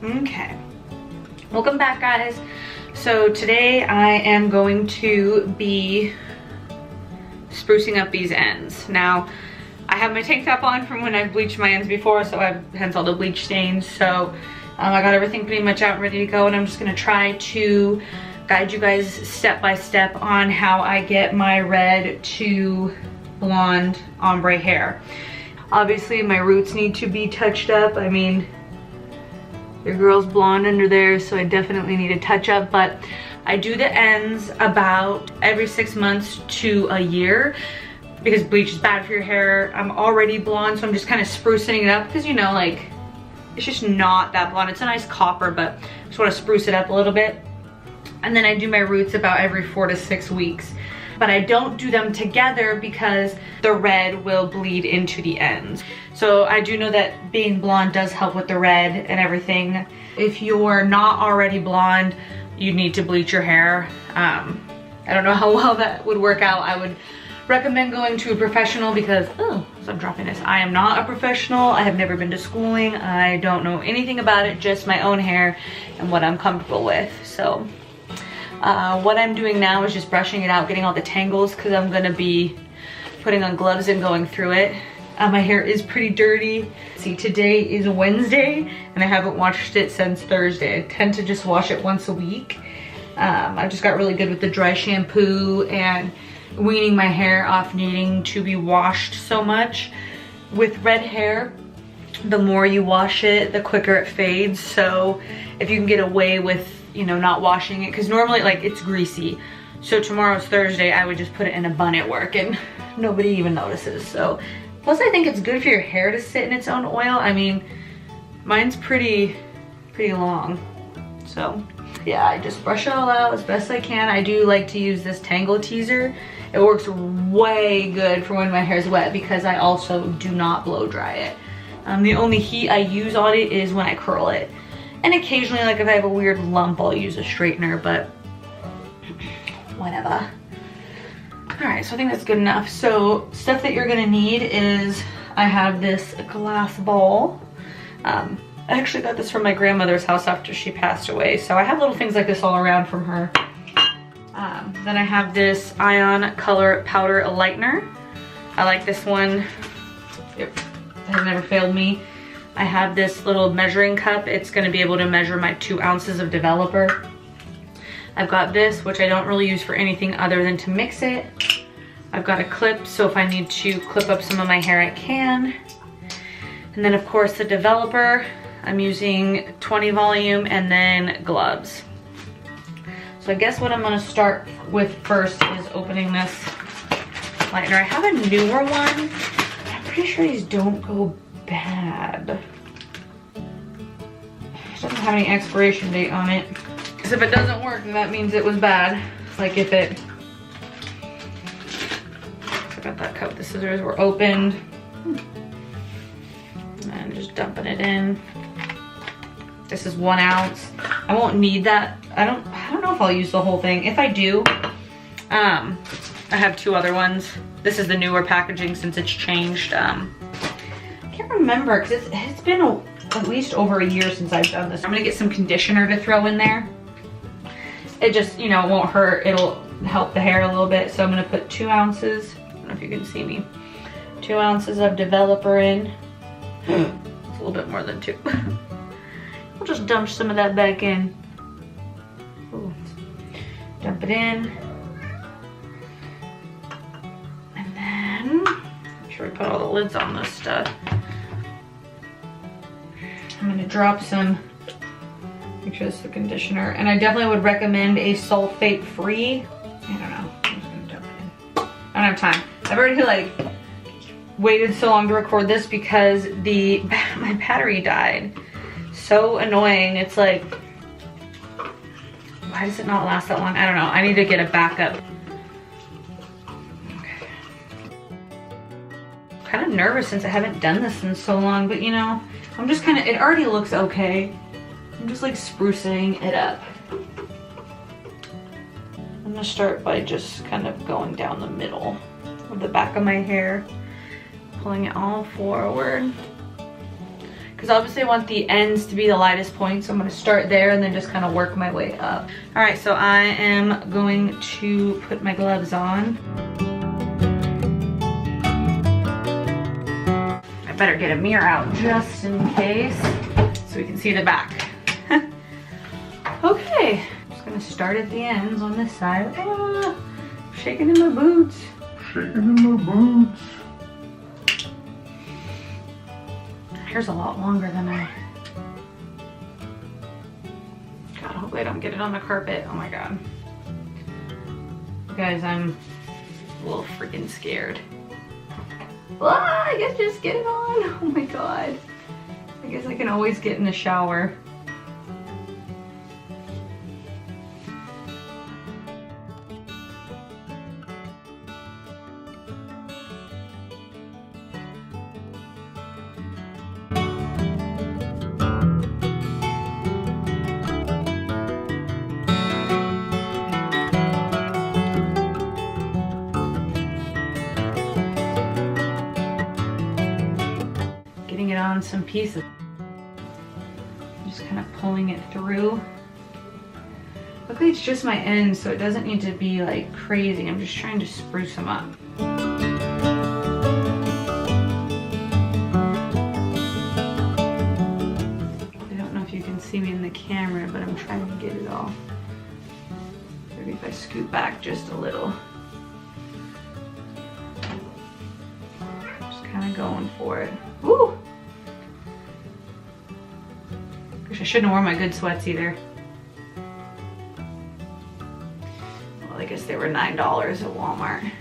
Okay, welcome back, guys. So today I am going to be sprucing up these ends. Now, I have my tank top on from when I bleached my ends before, so hence all the bleach stains. So I got everything pretty much out and ready to go, and I'm just gonna try to guide you guys step by step on how I get my red to blonde ombre hair. Obviously my roots need to be touched up. I mean, your girl's blonde under there, so I definitely need a touch up, but I do the ends about every 6 months to a year because bleach is bad for your hair. I'm already blonde, so I'm just kind of sprucing it up because, you know, like, it's just not that blonde. It's a nice copper, but I just want to spruce it up a little bit. And then I do my roots about every 4 to 6 weeks. But I don't do them together because the red will bleed into the ends. So I do know that being blonde does help with the red and everything. If you're not already blonde, you need to bleach your hair. I don't know how well that would work out. I would recommend going to a professional because, oh, so I'm dropping this. I am not a professional. I have never been to schooling. I don't know anything about it, just my own hair and what I'm comfortable with. So what I'm doing now is just brushing it out, getting all the tangles, because I'm gonna be putting on gloves and going through it. My hair is pretty dirty. See, today is Wednesday and I haven't washed it since Thursday. I tend to just wash it once a week. I just got really good with the dry shampoo and weaning my hair off needing to be washed so much. With red hair, the more you wash it, the quicker it fades. So if you can get away with, you know, not washing it, because normally, like, it's greasy. So tomorrow's Thursday, I would just put it in a bun at work and nobody even notices. So plus I think it's good for your hair to sit in its own oil. I mean, mine's pretty long. So yeah, I just brush it all out as best I can. I do like to use this Tangle Teaser. It works way good for when my hair's wet because I also do not blow dry it. The only heat I use on it is when I curl it. And occasionally, like if I have a weird lump, I'll use a straightener, but whatever. All right, so I think that's good enough. So stuff that you're gonna need is, I have this glass ball. I actually got this from my grandmother's house after she passed away. So I have little things like this all around from her. Then I have this Ion Color Powder Lightener. I like this one. It has never failed me. I have this little measuring cup. It's gonna be able to measure my 2 ounces of developer. I've got this, which I don't really use for anything other than to mix it. I've got a clip, so if I need to clip up some of my hair, I can. And then of course the developer, I'm using 20 volume and then gloves. So I guess what I'm gonna start with first is opening this lightener. I have a newer one. I'm pretty sure these don't go bad. It doesn't have any expiration date on it. Because if it doesn't work, then that means it was bad. Like if it, I got that cut with the scissors, were opened. And just dumping it in. This is 1 ounce. I won't need that. I don't know if I'll use the whole thing. If I do, I have 2 other ones. This is the newer packaging since it's changed. I can't remember because it's been at least over a year since I've done this. I'm gonna get some conditioner to throw in there. It just, you know, it won't hurt. It'll help the hair a little bit. So I'm gonna put 2 ounces. I don't know if you can see me. 2 ounces of developer in. It's a little bit more than 2. We'll just dump some of that back in. Ooh. Dump it in. And then, make sure we put all the lids on this stuff. I'm gonna drop some, make sure this is the conditioner. And I definitely would recommend a sulfate-free. I don't know, I'm just gonna dump it in. I don't have time. I've already like waited so long to record this because my battery died. So annoying. It's like, why does it not last that long? I don't know. I need to get a backup. Okay. I'm kind of nervous since I haven't done this in so long, but you know, I'm just kind of, it already looks okay. I'm just like sprucing it up. I'm gonna start by just kind of going down the middle of the back of my hair, pulling it all forward. because obviously I want the ends to be the lightest point, so I'm going to start there and then just kind of work my way up. All right, so I am going to put my gloves on. I better get a mirror out just in case so we can see the back. Okay, I'm just going to start at the ends on this side. Ah, shaking in my boots. Shaking in my boots. Hair's a lot longer than I... God, hopefully I don't get it on the carpet. Oh my God. Guys, I'm a little freaking scared. Ah, I guess just get it on. Oh my God. I guess I can always get in the shower. It on some pieces. Just kind of pulling it through. Luckily it's just my ends, so it doesn't need to be like crazy. I'm just trying to spruce them up. I don't know if you can see me in the camera, but I'm trying to get it all. Maybe if I scoot back just a little. Just kind of going for it. Woo! I shouldn't have worn my good sweats either. Well, I guess they were $9 at Walmart.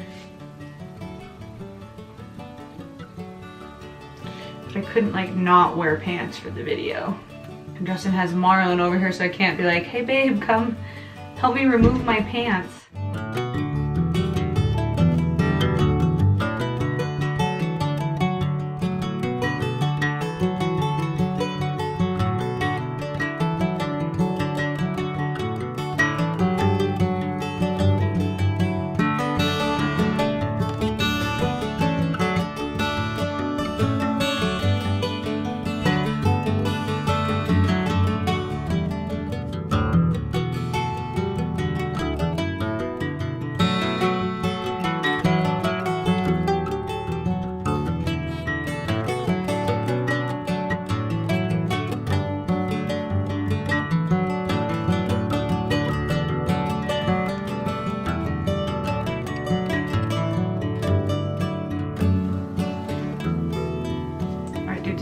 But I couldn't like not wear pants for the video. And Justin has Marlon over here, so I can't be like, hey babe, come help me remove my pants.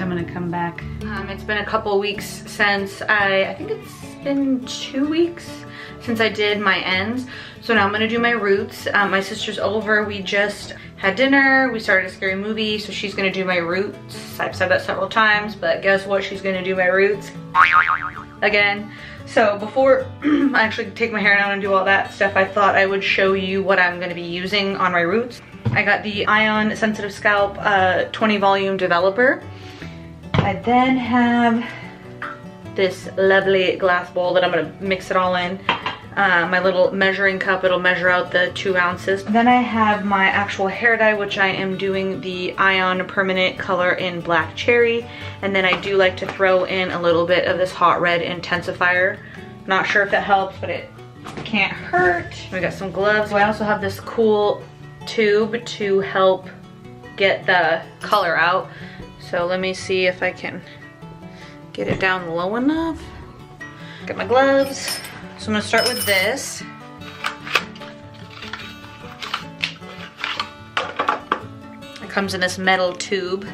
I'm gonna come back. It's been a couple weeks since I think it's been 2 weeks since I did my ends. So now I'm gonna do my roots. My sister's over, we just had dinner, we started a scary movie, so she's gonna do my roots. I've said that several times, but guess what? She's gonna do my roots again. So before I actually take my hair down and do all that stuff, I thought I would show you what I'm gonna be using on my roots. I got the Ion Sensitive Scalp 20 volume developer. I then have this lovely glass bowl that I'm gonna mix it all in. My little measuring cup, it'll measure out the 2 ounces. Then I have my actual hair dye, which I am doing the Ion Permanent Color in Black Cherry. And then I do like to throw in a little bit of this hot red intensifier. Not sure if that helps, but it can't hurt. We got some gloves. I also have this cool tube to help get the color out. So let me see if I can get it down low enough. Got my gloves. So I'm gonna start with this. It comes in this metal tube.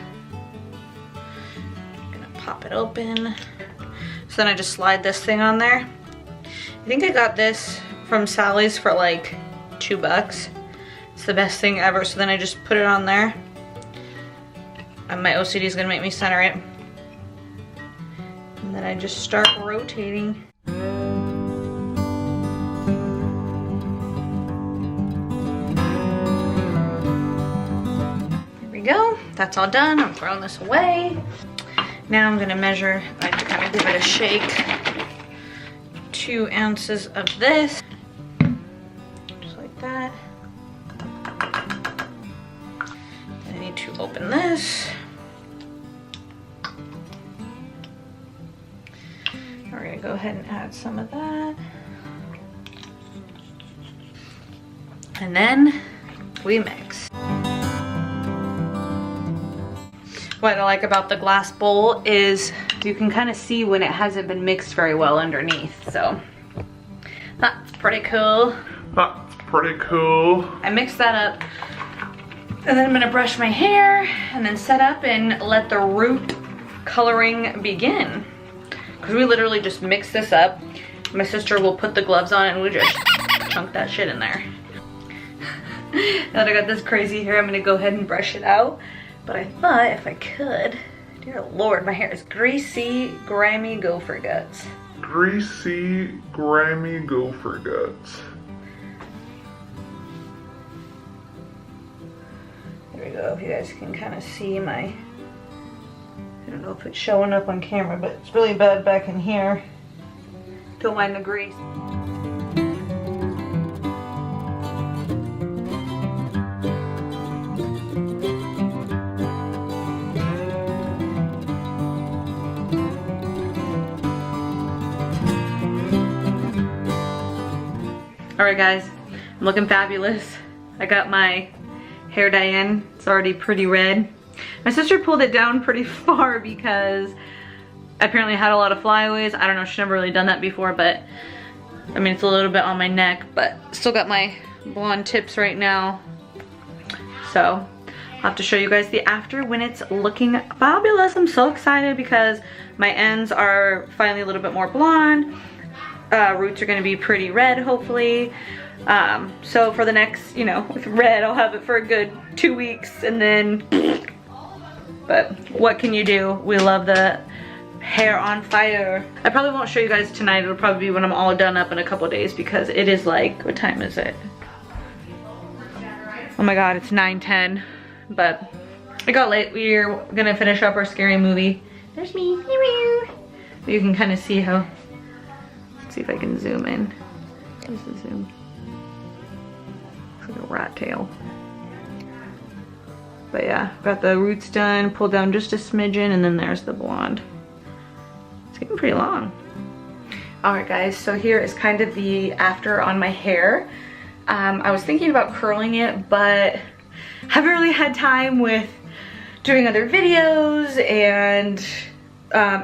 I'm gonna pop it open. So then I just slide this thing on there. I think I got this from Sally's for like $2. It's the best thing ever. So then I just put it on there. And my OCD is gonna make me center it. And then I just start rotating. There we go, that's all done. I'm throwing this away. Now I'm gonna measure, I have to kind of give it a shake. 2 ounces of this, just like that. Then I need to open this. We're gonna go ahead and add some of that. And then we mix. What I like about the glass bowl is you can kind of see when it hasn't been mixed very well underneath. So that's pretty cool. That's pretty cool. I mixed that up. And then I'm gonna brush my hair and then set up and let the root coloring begin. Because we literally just mix this up. My sister will put the gloves on and we just chunk that shit in there. Now that I got this crazy hair, I'm gonna go ahead and brush it out. But I thought if I could, dear Lord, my hair is greasy, grimy gopher guts. Greasy, grimy gopher guts. There we go, if you guys can kind of see my, I don't know if it's showing up on camera, but it's really bad back in here. Don't mind the grease. Alright guys, I'm looking fabulous. I got my hair dye in. It's already pretty red. My sister pulled it down pretty far because I apparently had a lot of flyaways. I don't know, she's never really done that before, but I mean, it's a little bit on my neck, but still got my blonde tips right now. So I'll have to show you guys the after when it's looking fabulous. I'm so excited because my ends are finally a little bit more blonde. Roots are going to be pretty red, hopefully. So for the next, you know, with red, I'll have it for a good 2 weeks and then, but what can you do? We love the hair on fire. I probably won't show you guys tonight. It'll probably be when I'm all done up in a couple days because it is like, what time is it? Oh my God, it's 9:10, but it got late. We're going to finish up our scary movie. There's me. You can kind of see how. See if I can zoom in. Where's the zoom? It's like a rat tail. But yeah, got the roots done, pulled down just a smidgen, and then there's the blonde. It's getting pretty long. Alright guys, so here is kind of the after on my hair. I was thinking about curling it, but haven't really had time with doing other videos and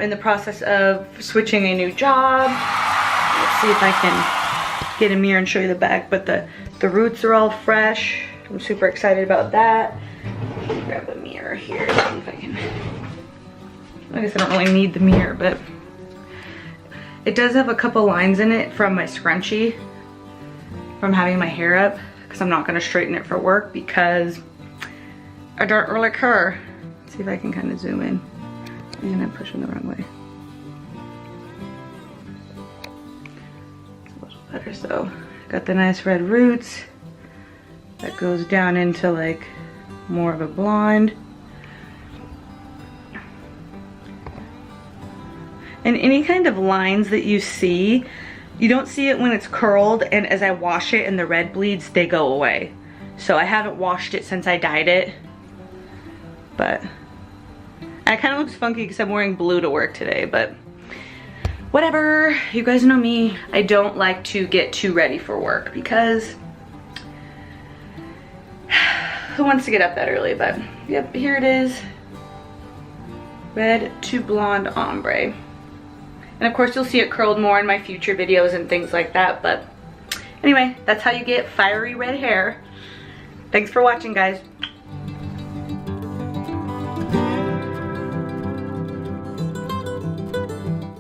in the process of switching a new job. Let's see if I can get a mirror and show you the back, but the roots are all fresh. I'm super excited about that. Grab a mirror here, see if I can. I guess I don't really need the mirror, but it does have a couple lines in it from my scrunchie, from having my hair up, because I'm not gonna straighten it for work because I don't really care. Let's see if I can kind of zoom in. And I'm pushing the wrong way. Better. So got the nice red roots that goes down into like more of a blonde, and any kind of lines that you see, you don't see it when it's curled, and as I wash it and the red bleeds, they go away. So I haven't washed it since I dyed it, but it kind of looks funky because I'm wearing blue to work today, but whatever, you guys know me. I don't like to get too ready for work because who wants to get up that early? But yep, here it is. Red to blonde ombre. And of course you'll see it curled more in my future videos and things like that. But anyway, that's how you get fiery red hair. Thanks for watching, guys.